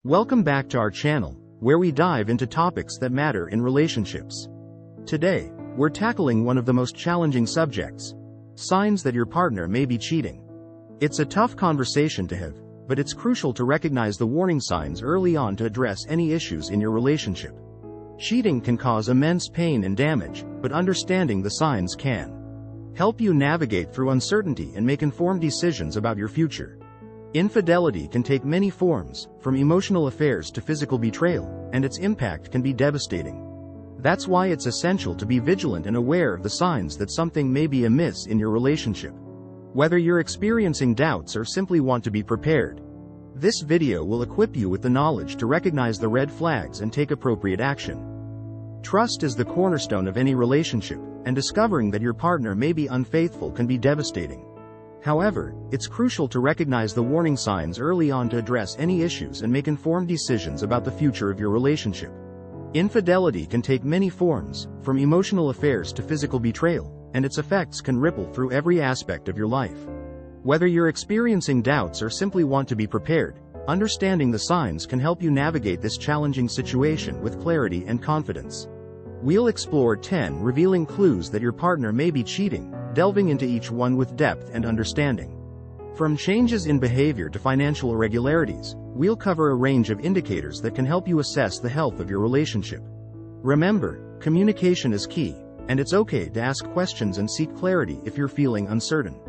Welcome back to our channel, where we dive into topics that matter in relationships. Today, we're tackling one of the most challenging subjects: signs that your partner may be cheating. It's a tough conversation to have, but it's crucial to recognize the warning signs early on to address any issues in your relationship. Cheating can cause immense pain and damage, but understanding the signs can help you navigate through uncertainty and make informed decisions about your future. Infidelity can take many forms, from emotional affairs to physical betrayal, and its impact can be devastating. That's why it's essential to be vigilant and aware of the signs that something may be amiss in your relationship. Whether you're experiencing doubts or simply want to be prepared, this video will equip you with the knowledge to recognize the red flags and take appropriate action. Trust is the cornerstone of any relationship, and discovering that your partner may be unfaithful can be devastating. However, it's crucial to recognize the warning signs early on to address any issues and make informed decisions about the future of your relationship. Infidelity can take many forms, from emotional affairs to physical betrayal, and its effects can ripple through every aspect of your life. Whether you're experiencing doubts or simply want to be prepared, understanding the signs can help you navigate this challenging situation with clarity and confidence. We'll explore 10 revealing clues that your partner may be cheating, delving into each one with depth and understanding. From changes in behavior to financial irregularities, we'll cover a range of indicators that can help you assess the health of your relationship. Remember, communication is key, and it's okay to ask questions and seek clarity if you're feeling uncertain.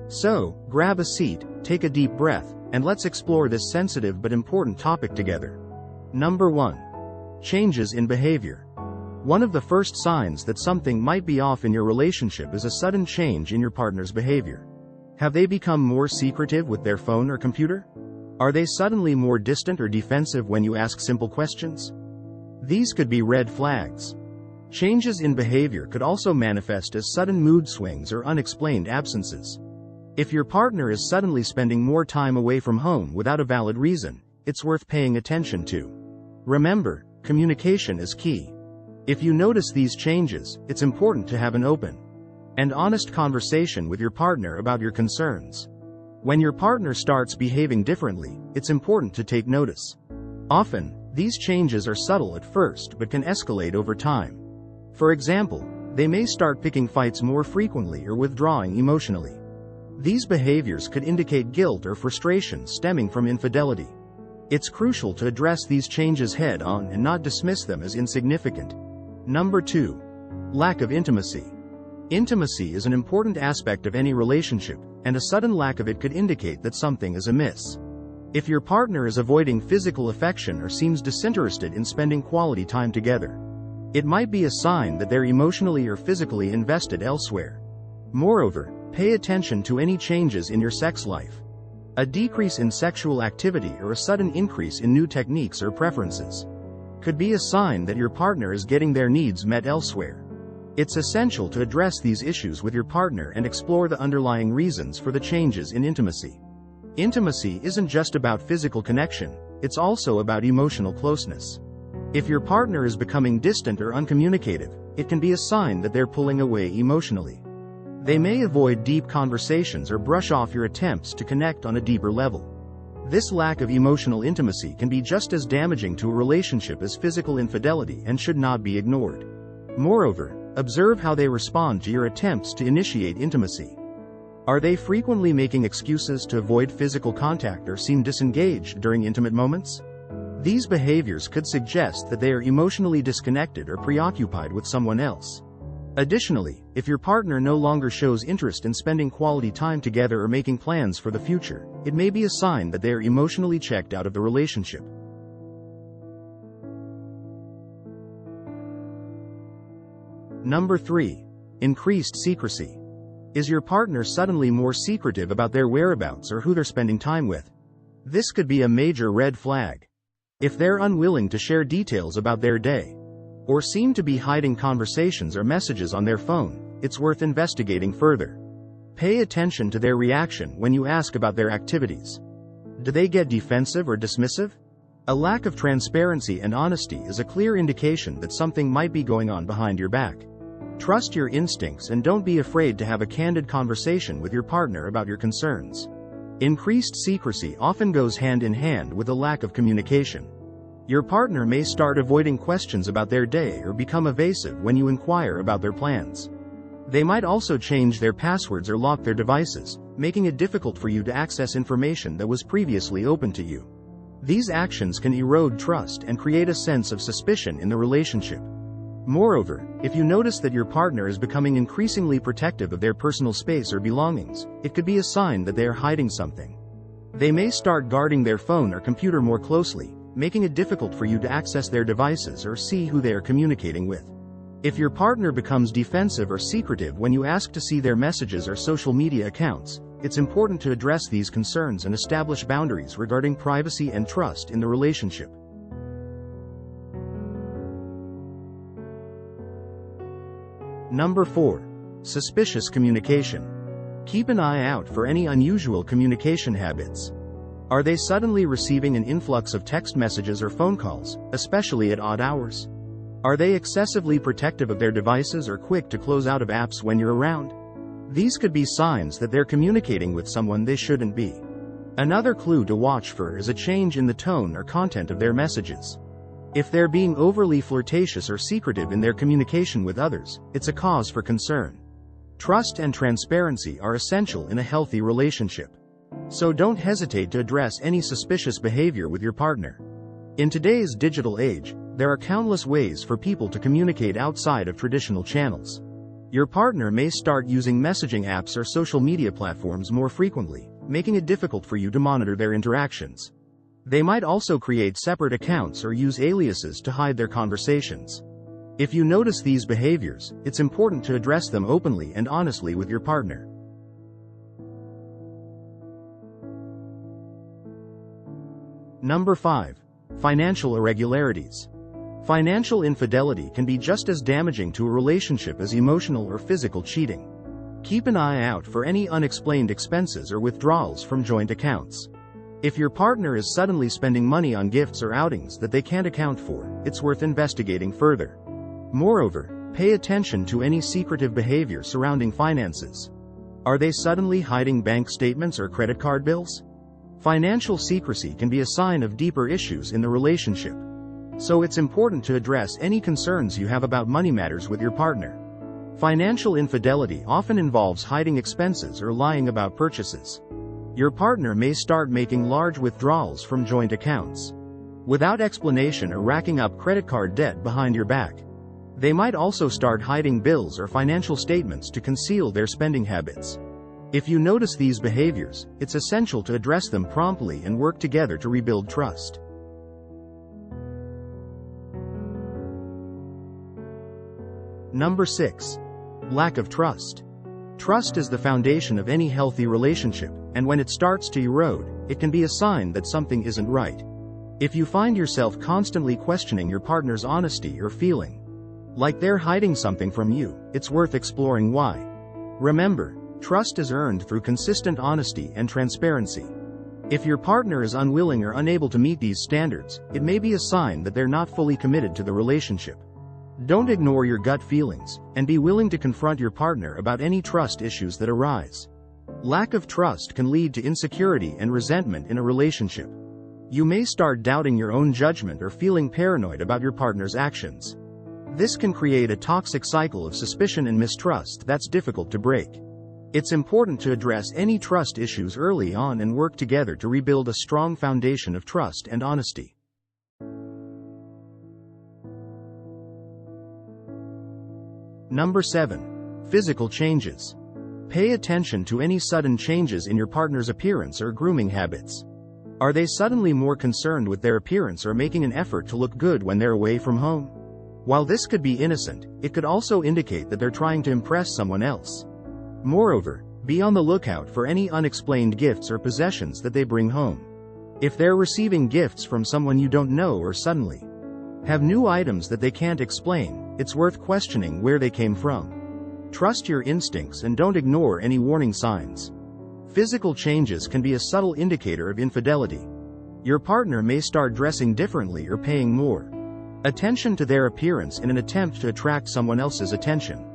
So, grab a seat, take a deep breath, and let's explore this sensitive but important topic together. Number 1. Changes in behavior. One of the first signs that something might be off in your relationship is a sudden change in your partner's behavior. Have they become more secretive with their phone or computer? Are they suddenly more distant or defensive when you ask simple questions? These could be red flags. Changes in behavior could also manifest as sudden mood swings or unexplained absences. If your partner is suddenly spending more time away from home without a valid reason, it's worth paying attention to. Remember, communication is key. If you notice these changes, it's important to have an open and honest conversation with your partner about your concerns. When your partner starts behaving differently, it's important to take notice. Often, these changes are subtle at first but can escalate over time. For example, they may start picking fights more frequently or withdrawing emotionally. These behaviors could indicate guilt or frustration stemming from infidelity. It's crucial to address these changes head-on and not dismiss them as insignificant. Number 2. Lack of intimacy. Intimacy is an important aspect of any relationship, and a sudden lack of it could indicate that something is amiss. If your partner is avoiding physical affection or seems disinterested in spending quality time together, it might be a sign that they're emotionally or physically invested elsewhere. Moreover, pay attention to any changes in your sex life. A decrease in sexual activity or a sudden increase in new techniques or preferences could be a sign that your partner is getting their needs met elsewhere. It's essential to address these issues with your partner and explore the underlying reasons for the changes in intimacy. Intimacy isn't just about physical connection, it's also about emotional closeness. If your partner is becoming distant or uncommunicative, it can be a sign that they're pulling away emotionally. They may avoid deep conversations or brush off your attempts to connect on a deeper level. This lack of emotional intimacy can be just as damaging to a relationship as physical infidelity and should not be ignored. Moreover, observe how they respond to your attempts to initiate intimacy. Are they frequently making excuses to avoid physical contact or seem disengaged during intimate moments? These behaviors could suggest that they are emotionally disconnected or preoccupied with someone else. Additionally, if your partner no longer shows interest in spending quality time together or making plans for the future, it may be a sign that they are emotionally checked out of the relationship. Number 3. Increased secrecy. Is your partner suddenly more secretive about their whereabouts or who they're spending time with? This could be a major red flag. If they're unwilling to share details about their day, or seem to be hiding conversations or messages on their phone, it's worth investigating further. Pay attention to their reaction when you ask about their activities. Do they get defensive or dismissive? A lack of transparency and honesty is a clear indication that something might be going on behind your back. Trust your instincts and don't be afraid to have a candid conversation with your partner about your concerns. Increased secrecy often goes hand in hand with a lack of communication. Your partner may start avoiding questions about their day or become evasive when you inquire about their plans. They might also change their passwords or lock their devices, making it difficult for you to access information that was previously open to you. These actions can erode trust and create a sense of suspicion in the relationship. Moreover, if you notice that your partner is becoming increasingly protective of their personal space or belongings, it could be a sign that they are hiding something. They may start guarding their phone or computer more closely, making it difficult for you to access their devices or see who they are communicating with. If your partner becomes defensive or secretive when you ask to see their messages or social media accounts, it's important to address these concerns and establish boundaries regarding privacy and trust in the relationship. Number 4. Suspicious communication. Keep an eye out for any unusual communication habits. Are they suddenly receiving an influx of text messages or phone calls, especially at odd hours? Are they excessively protective of their devices or quick to close out of apps when you're around? These could be signs that they're communicating with someone they shouldn't be. Another clue to watch for is a change in the tone or content of their messages. If they're being overly flirtatious or secretive in their communication with others, it's a cause for concern. Trust and transparency are essential in a healthy relationship. So don't hesitate to address any suspicious behavior with your partner. In today's digital age, there are countless ways for people to communicate outside of traditional channels. Your partner may start using messaging apps or social media platforms more frequently, making it difficult for you to monitor their interactions. They might also create separate accounts or use aliases to hide their conversations. If you notice these behaviors, it's important to address them openly and honestly with your partner. Number 5. Financial irregularities. Financial infidelity can be just as damaging to a relationship as emotional or physical cheating. Keep an eye out for any unexplained expenses or withdrawals from joint accounts. If your partner is suddenly spending money on gifts or outings that they can't account for, it's worth investigating further. Moreover, pay attention to any secretive behavior surrounding finances. Are they suddenly hiding bank statements or credit card bills? Financial secrecy can be a sign of deeper issues in the relationship. So it's important to address any concerns you have about money matters with your partner. Financial infidelity often involves hiding expenses or lying about purchases. Your partner may start making large withdrawals from joint accounts without explanation or racking up credit card debt behind your back. They might also start hiding bills or financial statements to conceal their spending habits. If you notice these behaviors, it's essential to address them promptly and work together to rebuild trust. Number 6. Lack of trust. Trust is the foundation of any healthy relationship, and when it starts to erode, it can be a sign that something isn't right. If you find yourself constantly questioning your partner's honesty or feeling like they're hiding something from you, it's worth exploring why. Remember, trust is earned through consistent honesty and transparency. If your partner is unwilling or unable to meet these standards, it may be a sign that they're not fully committed to the relationship. Don't ignore your gut feelings, and be willing to confront your partner about any trust issues that arise. Lack of trust can lead to insecurity and resentment in a relationship. You may start doubting your own judgment or feeling paranoid about your partner's actions. This can create a toxic cycle of suspicion and mistrust that's difficult to break. It's important to address any trust issues early on and work together to rebuild a strong foundation of trust and honesty. Number 7. Physical changes. Pay attention to any sudden changes in your partner's appearance or grooming habits. Are they suddenly more concerned with their appearance or making an effort to look good when they're away from home? While this could be innocent, it could also indicate that they're trying to impress someone else. Moreover, be on the lookout for any unexplained gifts or possessions that they bring home. If they're receiving gifts from someone you don't know or suddenly have new items that they can't explain, it's worth questioning where they came from. Trust your instincts and don't ignore any warning signs. Physical changes can be a subtle indicator of infidelity. Your partner may start dressing differently or paying more attention to their appearance in an attempt to attract someone else's attention.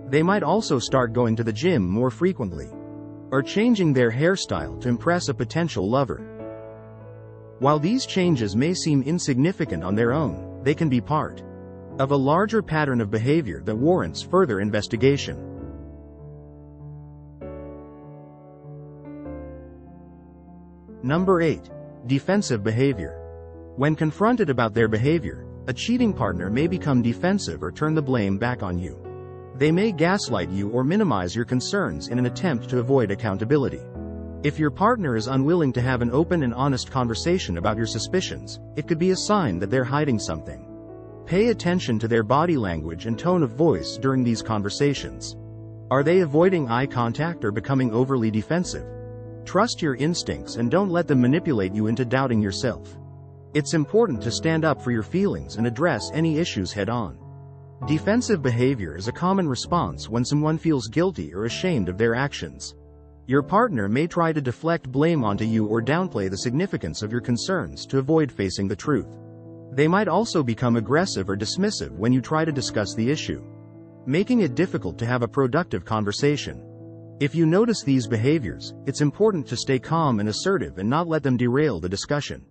They might also start going to the gym more frequently, or changing their hairstyle to impress a potential lover. While these changes may seem insignificant on their own, they can be part of a larger pattern of behavior that warrants further investigation. Number 8. Defensive behavior. When confronted about their behavior, a cheating partner may become defensive or turn the blame back on you. They may gaslight you or minimize your concerns in an attempt to avoid accountability. If your partner is unwilling to have an open and honest conversation about your suspicions, it could be a sign that they're hiding something. Pay attention to their body language and tone of voice during these conversations. Are they avoiding eye contact or becoming overly defensive? Trust your instincts and don't let them manipulate you into doubting yourself. It's important to stand up for your feelings and address any issues head-on. Defensive behavior is a common response when someone feels guilty or ashamed of their actions. Your partner may try to deflect blame onto you or downplay the significance of your concerns to avoid facing the truth. They might also become aggressive or dismissive when you try to discuss the issue, making it difficult to have a productive conversation. If you notice these behaviors, it's important to stay calm and assertive and not let them derail the discussion.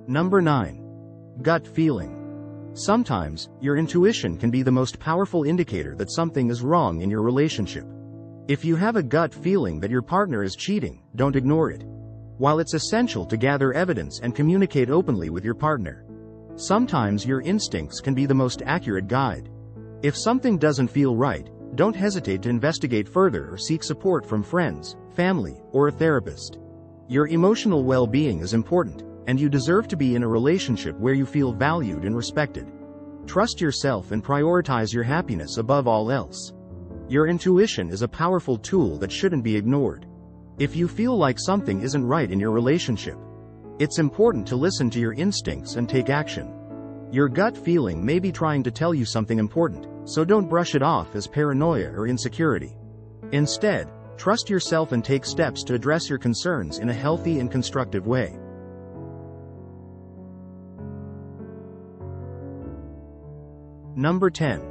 Number 9. Gut feeling. Sometimes, your intuition can be the most powerful indicator that something is wrong in your relationship. If you have a gut feeling that your partner is cheating, don't ignore it. While it's essential to gather evidence and communicate openly with your partner, sometimes your instincts can be the most accurate guide. If something doesn't feel right, don't hesitate to investigate further or seek support from friends, family, or a therapist. Your emotional well-being is important, and you deserve to be in a relationship where you feel valued and respected. Trust yourself and prioritize your happiness above all else. Your intuition is a powerful tool that shouldn't be ignored. If you feel like something isn't right in your relationship, it's important to listen to your instincts and take action. Your gut feeling may be trying to tell you something important, so don't brush it off as paranoia or insecurity. Instead, trust yourself and take steps to address your concerns in a healthy and constructive way. Number 10.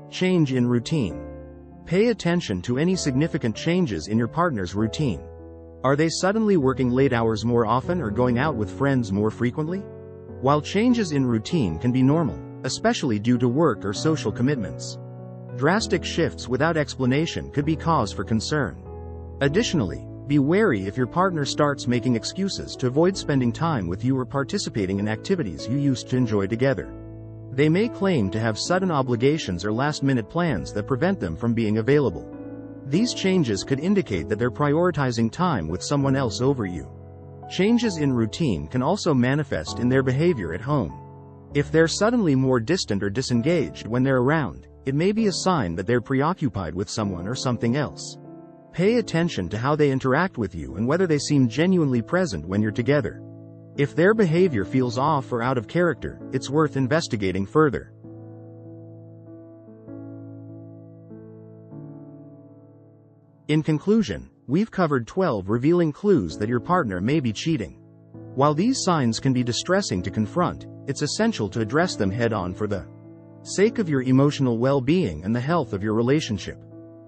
Change in routine. Pay attention to any significant changes in your partner's routine. Are they suddenly working late hours more often or going out with friends more frequently? While changes in routine can be normal, especially due to work or social commitments, drastic shifts without explanation could be cause for concern. Additionally, be wary if your partner starts making excuses to avoid spending time with you or participating in activities you used to enjoy together. They may claim to have sudden obligations or last-minute plans that prevent them from being available. These changes could indicate that they're prioritizing time with someone else over you. Changes in routine can also manifest in their behavior at home. If they're suddenly more distant or disengaged when they're around, it may be a sign that they're preoccupied with someone or something else. Pay attention to how they interact with you and whether they seem genuinely present when you're together. If their behavior feels off or out of character, it's worth investigating further. In conclusion, we've covered 12 revealing clues that your partner may be cheating. While these signs can be distressing to confront, it's essential to address them head-on for the sake of your emotional well-being and the health of your relationship.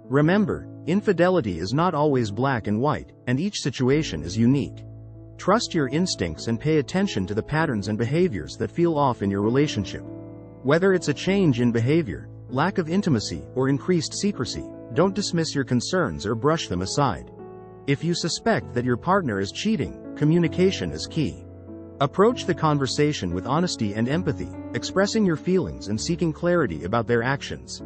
Remember, infidelity is not always black and white, and each situation is unique. Trust your instincts and pay attention to the patterns and behaviors that feel off in your relationship. Whether it's a change in behavior, lack of intimacy, or increased secrecy, don't dismiss your concerns or brush them aside. If you suspect that your partner is cheating, communication is key. Approach the conversation with honesty and empathy, expressing your feelings and seeking clarity about their actions.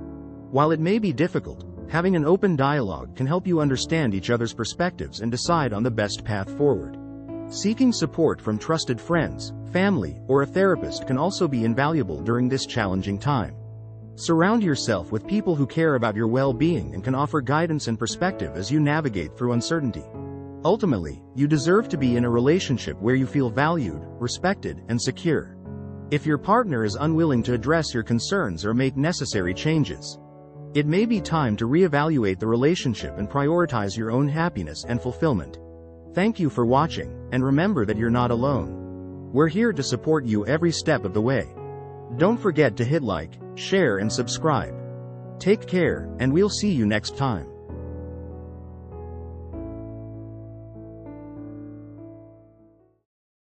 While it may be difficult, having an open dialogue can help you understand each other's perspectives and decide on the best path forward. Seeking support from trusted friends, family, or a therapist can also be invaluable during this challenging time. Surround yourself with people who care about your well-being and can offer guidance and perspective as you navigate through uncertainty. Ultimately, you deserve to be in a relationship where you feel valued, respected, and secure. If your partner is unwilling to address your concerns or make necessary changes, it may be time to reevaluate the relationship and prioritize your own happiness and fulfillment. Thank you for watching, and remember that you're not alone. We're here to support you every step of the way. Don't forget to hit like, share and subscribe. Take care, and we'll see you next time.